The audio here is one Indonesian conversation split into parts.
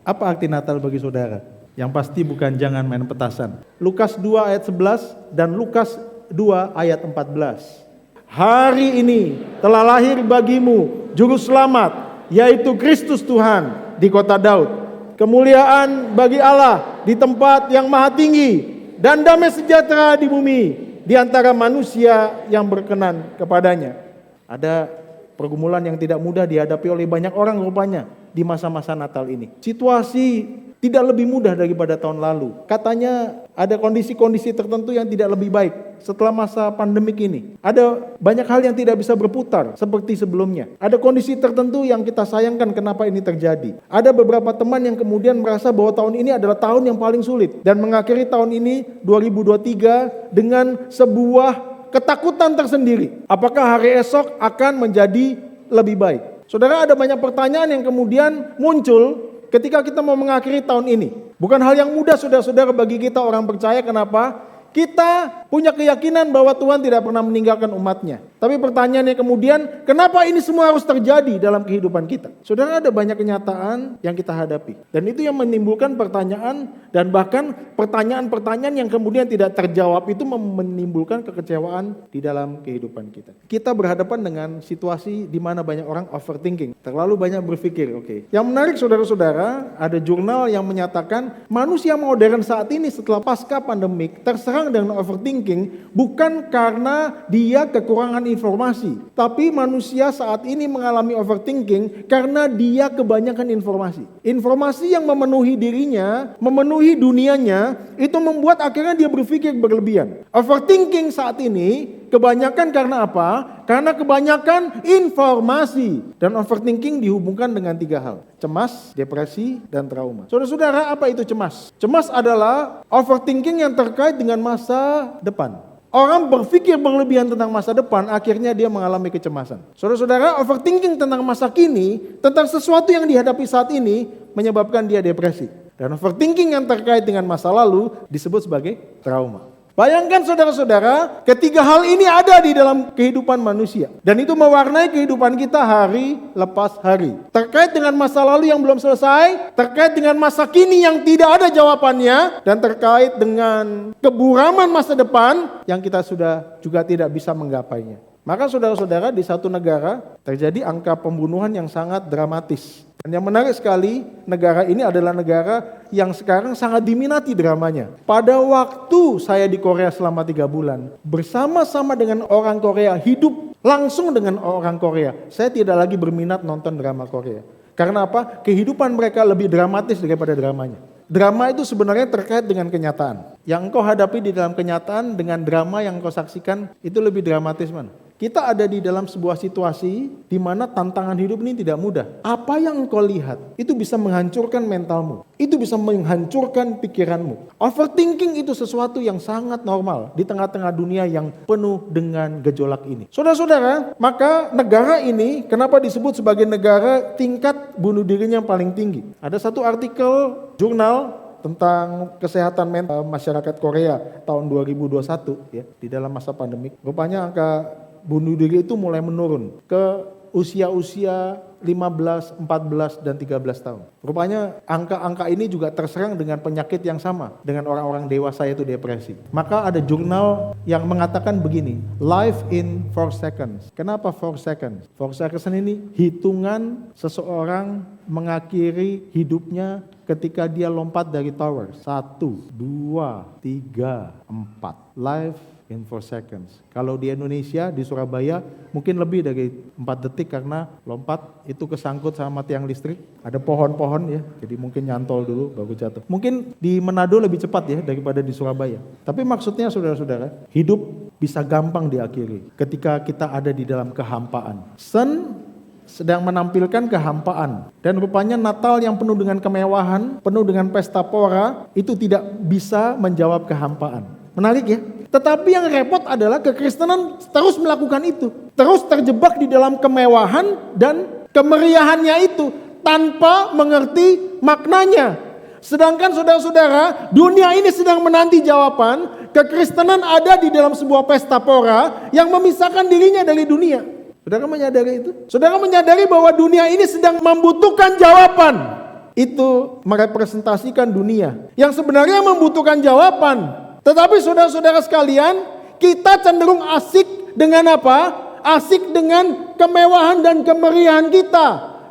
Apa arti Natal bagi saudara? Yang pasti bukan jangan main petasan. Lukas 2 ayat 11 dan Lukas 2 ayat 14. Hari ini telah lahir bagimu Juru Selamat, yaitu Kristus Tuhan di kota Daud. Kemuliaan bagi Allah di tempat yang maha tinggi, dan damai sejahtera di bumi di antara manusia yang berkenan kepadanya. Ada pergumulan yang tidak mudah dihadapi oleh banyak orang rupanya di masa-masa Natal ini. Situasi tidak lebih mudah daripada tahun lalu. Katanya ada kondisi-kondisi tertentu yang tidak lebih baik setelah masa pandemik ini. Ada banyak hal yang tidak bisa berputar seperti sebelumnya. Ada kondisi tertentu yang kita sayangkan kenapa ini terjadi. Ada beberapa teman yang kemudian merasa bahwa tahun ini adalah tahun yang paling sulit, dan mengakhiri tahun ini 2023 dengan sebuah ketakutan tersendiri. Apakah hari esok akan menjadi lebih baik? Saudara, ada banyak pertanyaan yang kemudian muncul ketika kita mau mengakhiri tahun ini. Bukan hal yang mudah saudara-saudara bagi kita orang percaya. Kenapa? Kita punya keyakinan bahwa Tuhan tidak pernah meninggalkan umatnya. Tapi pertanyaannya kemudian, kenapa ini semua harus terjadi dalam kehidupan kita? Saudara, ada banyak kenyataan yang kita hadapi. Dan itu yang menimbulkan pertanyaan, dan bahkan pertanyaan-pertanyaan yang kemudian tidak terjawab itu menimbulkan kekecewaan di dalam kehidupan kita. Kita berhadapan dengan situasi di mana banyak orang overthinking. Terlalu banyak berpikir. Yang menarik saudara-saudara, ada jurnal yang menyatakan manusia modern saat ini setelah pasca pandemik terserang dengan overthinking bukan karena dia kekurangan informasi, tapi manusia saat ini mengalami overthinking karena dia kebanyakan informasi. Informasi yang memenuhi dirinya, memenuhi dunianya, itu membuat akhirnya dia berpikir berlebihan. Overthinking saat ini kebanyakan karena apa? Karena kebanyakan informasi. Dan overthinking dihubungkan dengan 3 hal: cemas, depresi, dan trauma. Saudara-saudara, apa itu cemas? Cemas adalah overthinking yang terkait dengan masa depan. Orang berpikir berlebihan tentang masa depan, akhirnya dia mengalami kecemasan. Saudara-saudara, overthinking tentang masa kini, tentang sesuatu yang dihadapi saat ini, menyebabkan dia depresi. Dan overthinking yang terkait dengan masa lalu disebut sebagai trauma. Bayangkan saudara-saudara, ketiga hal ini ada di dalam kehidupan manusia. Dan itu mewarnai kehidupan kita hari lepas hari. Terkait dengan masa lalu yang belum selesai, terkait dengan masa kini yang tidak ada jawabannya, dan terkait dengan keburaman masa depan yang kita sudah juga tidak bisa menggapainya. Maka saudara-saudara, di satu negara terjadi angka pembunuhan yang sangat dramatis. Dan yang menarik sekali, negara ini adalah negara yang sekarang sangat diminati dramanya. Pada waktu saya di Korea selama 3 bulan, bersama-sama dengan orang Korea, hidup langsung dengan orang Korea, saya tidak lagi berminat nonton drama Korea. Karena apa? Kehidupan mereka lebih dramatis daripada dramanya. Drama itu sebenarnya terkait dengan kenyataan. Yang engkau hadapi di dalam kenyataan dengan drama yang engkau saksikan, itu lebih dramatis mana? Kita ada di dalam sebuah situasi di mana tantangan hidup ini tidak mudah. Apa yang engkau lihat itu bisa menghancurkan mentalmu. Itu bisa menghancurkan pikiranmu. Overthinking itu sesuatu yang sangat normal di tengah-tengah dunia yang penuh dengan gejolak ini. Saudara-saudara, maka negara ini kenapa disebut sebagai negara tingkat bunuh dirinya yang paling tinggi? Ada satu artikel jurnal tentang kesehatan mental masyarakat Korea tahun 2021 ya, di dalam masa pandemik. Rupanya angka bunuh diri itu mulai menurun ke usia-usia 15, 14, dan 13 tahun. Rupanya angka-angka ini juga terserang dengan penyakit yang sama dengan orang-orang dewasa, yaitu depresi. Maka ada jurnal yang mengatakan begini, life in 4 seconds. Kenapa 4 seconds? 4 seconds ini hitungan seseorang mengakhiri hidupnya ketika dia lompat dari tower. 1, 2, 3, 4. Life in 4 seconds. Kalau di Indonesia, di Surabaya, mungkin lebih dari 4 detik karena lompat itu kesangkut sama tiang listrik. Ada pohon-pohon ya, jadi mungkin nyantol dulu baru jatuh. Mungkin di Manado lebih cepat ya daripada di Surabaya. Tapi maksudnya saudara-saudara, hidup bisa gampang diakhiri ketika kita ada di dalam kehampaan. Sun sedang menampilkan kehampaan. Dan rupanya Natal yang penuh dengan kemewahan, penuh dengan pesta pora, itu tidak bisa menjawab kehampaan. Menarik ya? Tetapi yang repot adalah kekristenan terus melakukan itu. Terus terjebak di dalam kemewahan dan kemeriahannya itu tanpa mengerti maknanya. Sedangkan saudara-saudara, dunia ini sedang menanti jawaban. Kekristenan ada di dalam sebuah pesta pora yang memisahkan dirinya dari dunia. Saudara menyadari itu? Saudara menyadari bahwa dunia ini sedang membutuhkan jawaban. itu merepresentasikan dunia yang sebenarnya membutuhkan jawaban. Tetapi saudara-saudara sekalian, kita cenderung asik dengan apa? Asik dengan kemewahan dan kemeriahan kita,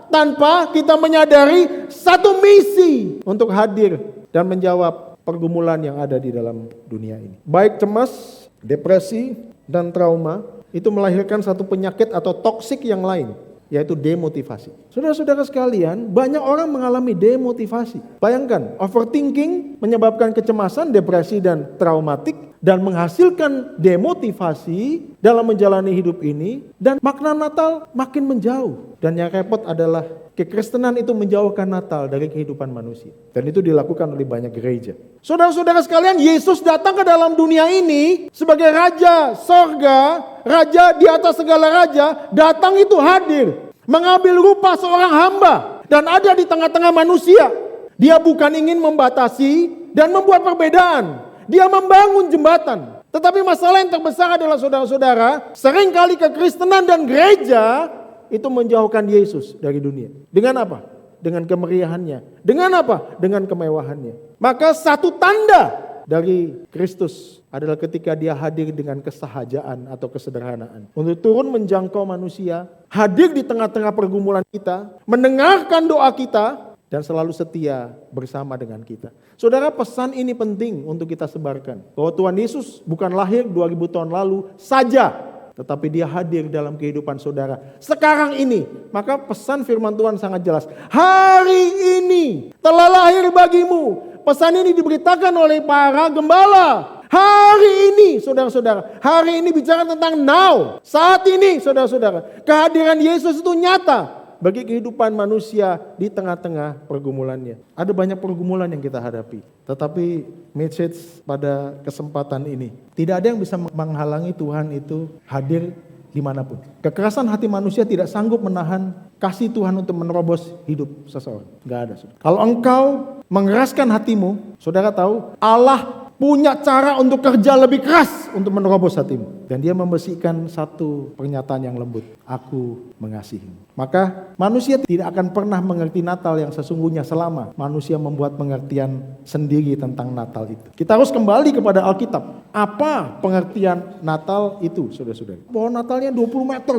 tanpa kita menyadari satu misi untuk hadir dan menjawab pergumulan yang ada di dalam dunia ini. Baik cemas, depresi, dan trauma itu melahirkan satu penyakit atau toksik yang lain, yaitu demotivasi. Saudara-saudara sekalian, banyak orang mengalami demotivasi. Bayangkan, overthinking menyebabkan kecemasan, depresi, dan traumatik, dan menghasilkan demotivasi dalam menjalani hidup ini, dan makna Natal makin menjauh. Dan yang repot adalah kekristenan itu menjauhkan Natal dari kehidupan manusia. Dan itu dilakukan oleh banyak gereja. Saudara-saudara sekalian, Yesus datang ke dalam dunia ini sebagai Raja sorga, Raja di atas segala raja, datang itu hadir, mengambil rupa seorang hamba, dan ada di tengah-tengah manusia. Dia bukan ingin membatasi dan membuat perbedaan. Dia membangun jembatan. Tetapi masalah yang terbesar adalah saudara-saudara, seringkali kekristenan dan gereja itu menjauhkan Yesus dari dunia. Dengan apa? Dengan kemeriahannya. Dengan apa? Dengan kemewahannya. Maka satu tanda dari Kristus adalah ketika dia hadir dengan kesahajaan atau kesederhanaan. Untuk turun menjangkau manusia, hadir di tengah-tengah pergumulan kita, mendengarkan doa kita, dan selalu setia bersama dengan kita. Saudara, pesan ini penting untuk kita sebarkan. Bahwa Tuhan Yesus bukan lahir 2000 tahun lalu saja, tetapi dia hadir dalam kehidupan saudara sekarang ini. Maka pesan firman Tuhan sangat jelas. Hari ini telah lahir bagimu. Pesan ini diberitakan oleh para gembala. Hari ini saudara-saudara. Hari ini bicara tentang now. Saat ini saudara-saudara. Kehadiran Yesus itu nyata bagi kehidupan manusia di tengah-tengah pergumulannya. Ada banyak pergumulan yang kita hadapi. Tetapi message pada kesempatan ini, tidak ada yang bisa menghalangi Tuhan itu hadir dimanapun. Kekerasan hati manusia tidak sanggup menahan kasih Tuhan untuk menerobos hidup seseorang. Gak ada. Saudara. Kalau engkau mengeraskan hatimu, saudara tahu Allah punya cara untuk kerja lebih keras untuk menerobos hatimu. Dan dia membersihkan satu pernyataan yang lembut. Aku mengasihimu. Maka manusia tidak akan pernah mengerti Natal yang sesungguhnya selama manusia membuat pengertian sendiri tentang Natal itu. Kita harus kembali kepada Alkitab. Apa pengertian Natal itu, saudara-saudara? Pohon Natalnya 20 meter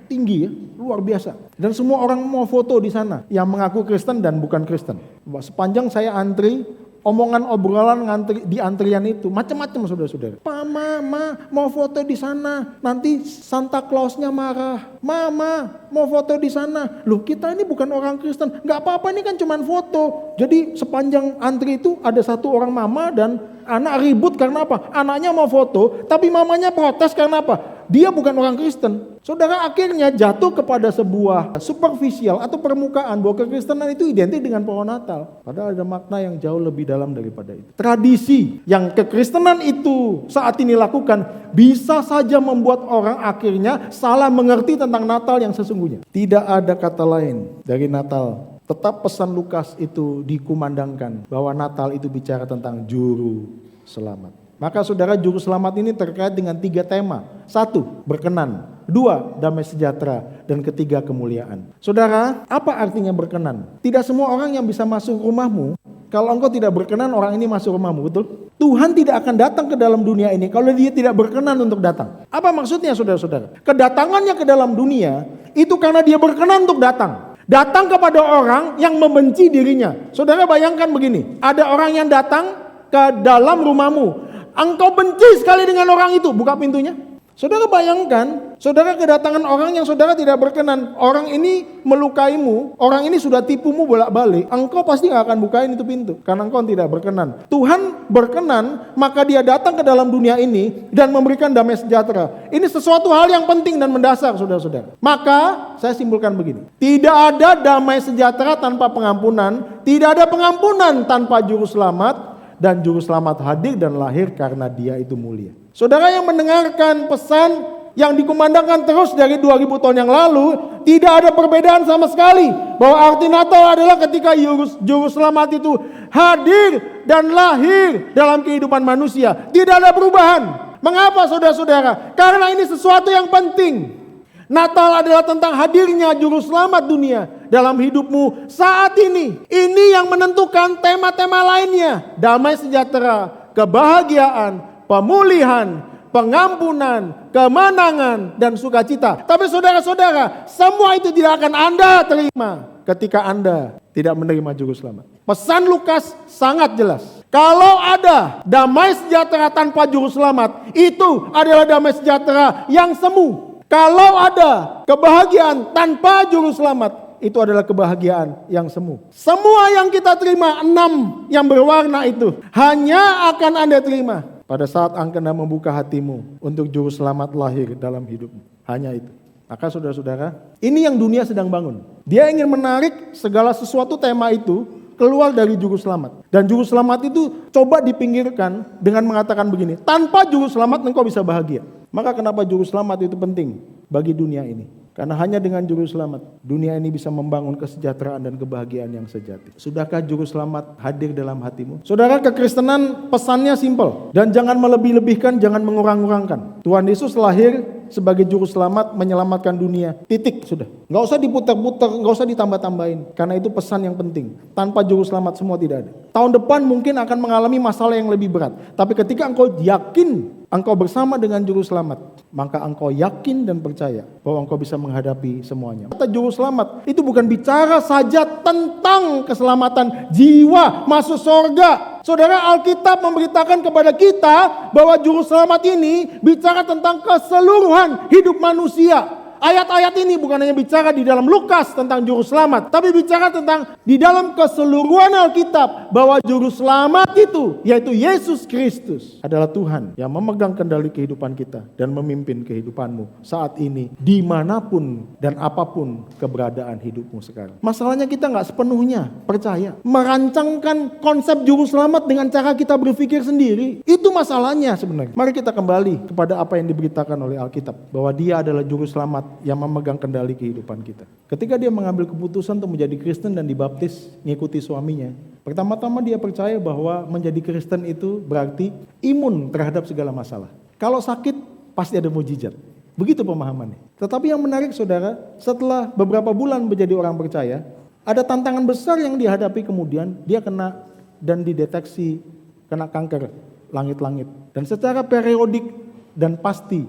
tinggi ya, luar biasa. Dan semua orang mau foto di sana yang mengaku Kristen dan bukan Kristen. Sepanjang saya antri, omongan obrolan di antrian itu macam-macam saudara-saudara. Mama mau foto di sana, nanti Santa Clausnya marah. Mama mau foto di sana. Loh, kita ini bukan orang Kristen. Nggak apa-apa, ini kan cuma foto. Jadi sepanjang antri itu ada satu orang mama dan anak ribut karena apa? Anaknya mau foto, tapi mamanya protes karena apa? Dia bukan orang Kristen. Saudara, akhirnya jatuh kepada sebuah superficial atau permukaan bahwa kekristenan itu identik dengan pohon Natal. Padahal ada makna yang jauh lebih dalam daripada itu. Tradisi yang kekristenan itu saat ini lakukan bisa saja membuat orang akhirnya salah mengerti tentang Natal yang sesungguhnya. Tidak ada kata lain dari Natal. Tetap pesan Lukas itu dikumandangkan bahwa Natal itu bicara tentang juru selamat. Maka saudara, juru selamat ini terkait dengan 3 tema. 1, berkenan. 2, damai sejahtera. Dan 3, kemuliaan. Saudara, apa artinya berkenan? Tidak semua orang yang bisa masuk rumahmu. Kalau engkau tidak berkenan, orang ini masuk rumahmu, betul? Tuhan tidak akan datang ke dalam dunia ini kalau dia tidak berkenan untuk datang. Apa maksudnya saudara-saudara? Kedatangannya ke dalam dunia itu karena dia berkenan untuk datang. Datang kepada orang yang membenci dirinya. Saudara bayangkan begini, ada orang yang datang ke dalam rumahmu. Engkau benci sekali dengan orang itu, buka pintunya. Saudara bayangkan, saudara kedatangan orang yang saudara tidak berkenan. Orang ini melukaimu, orang ini sudah tipumu bolak-balik. Engkau pasti gak akan bukain itu pintu, karena engkau tidak berkenan. Tuhan berkenan, maka dia datang ke dalam dunia ini dan memberikan damai sejahtera. Ini sesuatu hal yang penting dan mendasar, saudara-saudara. Maka saya simpulkan begini, tidak ada damai sejahtera tanpa pengampunan, tidak ada pengampunan tanpa juru selamat, dan juru selamat hadir dan lahir karena dia itu mulia. Saudara yang mendengarkan pesan yang dikumandangkan terus dari 2000 tahun yang lalu, tidak ada perbedaan sama sekali. Bahwa arti Natal adalah ketika juru selamat itu hadir dan lahir dalam kehidupan manusia. Tidak ada perubahan. Mengapa saudara-saudara? Karena ini sesuatu yang penting. Natal adalah tentang hadirnya juru selamat dunia dalam hidupmu saat ini. Ini yang menentukan tema-tema lainnya. Damai sejahtera, kebahagiaan, pemulihan, pengampunan, kemenangan, dan sukacita. Tapi saudara-saudara, semua itu tidak akan Anda terima ketika Anda tidak menerima juru selamat. Pesan Lukas sangat jelas. Kalau ada damai sejahtera tanpa juru selamat, itu adalah damai sejahtera yang semu. Kalau ada kebahagiaan tanpa juru selamat, itu adalah kebahagiaan yang semu. Semua yang kita terima, 6 yang berwarna itu, hanya akan Anda terima pada saat Anda membuka hatimu untuk juru selamat lahir dalam hidupmu. Hanya itu. Maka saudara-saudara, ini yang dunia sedang bangun. Dia ingin menarik segala sesuatu tema itu keluar dari juru selamat. Dan juru selamat itu coba dipinggirkan dengan mengatakan begini, tanpa juru selamat engkau bisa bahagia. Maka kenapa juru selamat itu penting bagi dunia ini? Karena hanya dengan juru selamat, dunia ini bisa membangun kesejahteraan dan kebahagiaan yang sejati. Sudahkah juru selamat hadir dalam hatimu? Saudara, kekristenan pesannya simpel. Dan jangan melebih-lebihkan, jangan mengurang-urangkan. Tuhan Yesus lahir sebagai juru selamat menyelamatkan dunia. Titik, sudah. Nggak usah diputar-putar, nggak usah ditambah-tambahin. Karena itu pesan yang penting. Tanpa juru selamat semua tidak ada. Tahun depan mungkin akan mengalami masalah yang lebih berat. Tapi ketika engkau yakin engkau bersama dengan juru selamat, maka engkau yakin dan percaya bahwa engkau bisa menghadapi semuanya. Kata juru selamat itu bukan bicara saja tentang keselamatan jiwa masuk surga. Saudara, Alkitab memberitakan kepada kita bahwa juru selamat ini bicara tentang keseluruhan hidup manusia. Ayat-ayat ini bukan hanya bicara di dalam Lukas tentang juru selamat, tapi bicara tentang di dalam keseluruhan Alkitab bahwa juru selamat itu, yaitu Yesus Kristus, adalah Tuhan yang memegang kendali kehidupan kita dan memimpin kehidupanmu saat ini, dimanapun dan apapun keberadaan hidupmu sekarang. Masalahnya kita nggak sepenuhnya percaya, merancangkan konsep juru selamat dengan cara kita berpikir sendiri. Itu masalahnya sebenarnya. Mari kita kembali kepada apa yang diberitakan oleh Alkitab, bahwa Dia adalah juru selamat yang memegang kendali kehidupan kita. Ketika dia mengambil keputusan untuk menjadi Kristen dan dibaptis mengikuti suaminya, pertama-tama dia percaya bahwa menjadi Kristen itu berarti imun terhadap segala masalah. Kalau sakit pasti ada mujizat. Begitu pemahamannya. Tetapi yang menarik saudara, setelah beberapa bulan menjadi orang percaya, ada tantangan besar yang dihadapi kemudian. Dia kena dan dideteksi kena kanker langit-langit. Dan secara periodik dan pasti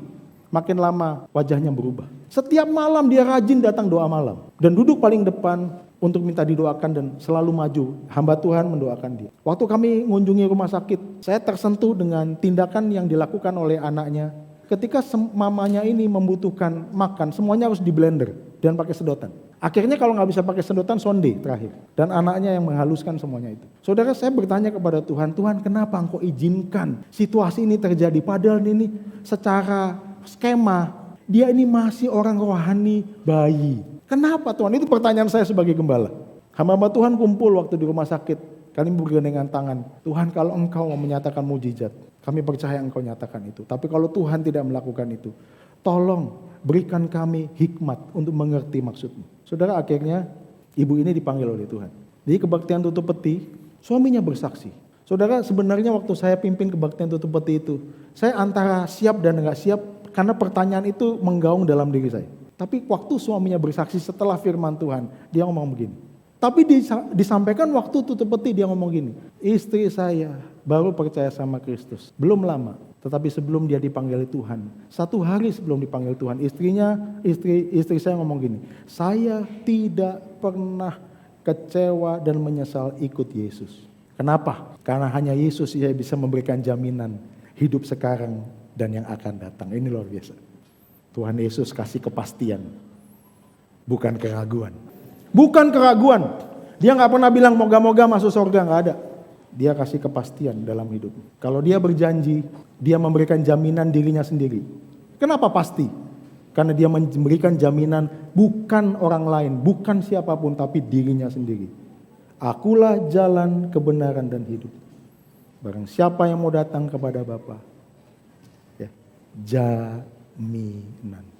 makin lama wajahnya berubah. Setiap malam dia rajin datang doa malam. Dan duduk paling depan untuk minta didoakan dan selalu maju. Hamba Tuhan mendoakan dia. Waktu kami mengunjungi rumah sakit, saya tersentuh dengan tindakan yang dilakukan oleh anaknya. Ketika mamanya ini membutuhkan makan, semuanya harus di blender dan pakai sedotan. Akhirnya kalau nggak bisa pakai sedotan, sonde terakhir. Dan anaknya yang menghaluskan semuanya itu. Saudara, saya bertanya kepada Tuhan, Tuhan kenapa Engkau izinkan situasi ini terjadi? Padahal ini secara skema, dia ini masih orang rohani bayi. Kenapa Tuhan? Itu pertanyaan saya sebagai gembala. Hamba Tuhan kumpul waktu di rumah sakit. Kami bergandengan tangan. Tuhan, kalau Engkau mau menyatakan mujizat, kami percaya Engkau nyatakan itu. Tapi kalau Tuhan tidak melakukan itu, tolong berikan kami hikmat untuk mengerti maksud-Mu. Saudara, akhirnya ibu ini dipanggil oleh Tuhan. Di kebaktian tutup peti, suaminya bersaksi. Saudara, sebenarnya waktu saya pimpin kebaktian tutup peti itu, saya antara siap dan enggak siap, karena pertanyaan itu menggaung dalam diri saya. Tapi waktu suaminya bersaksi setelah firman Tuhan, dia ngomong begini. Tapi disampaikan waktu tutup peti dia ngomong gini, istri saya baru percaya sama Kristus, belum lama. Tetapi sebelum dia dipanggil Tuhan, 1 hari sebelum dipanggil Tuhan, istri saya ngomong gini, saya tidak pernah kecewa dan menyesal ikut Yesus. Kenapa? Karena hanya Yesus yang bisa memberikan jaminan hidup sekarang dan yang akan datang. Ini luar biasa. Tuhan Yesus kasih kepastian, bukan keraguan. Bukan keraguan. Dia gak pernah bilang moga-moga masuk surga, gak ada. Dia kasih kepastian dalam hidup. Kalau dia berjanji, dia memberikan jaminan dirinya sendiri. Kenapa pasti? Karena dia memberikan jaminan bukan orang lain, bukan siapapun, tapi dirinya sendiri. Akulah jalan, kebenaran, dan hidup. Barang siapa yang mau datang kepada Bapa, ya, jaminan.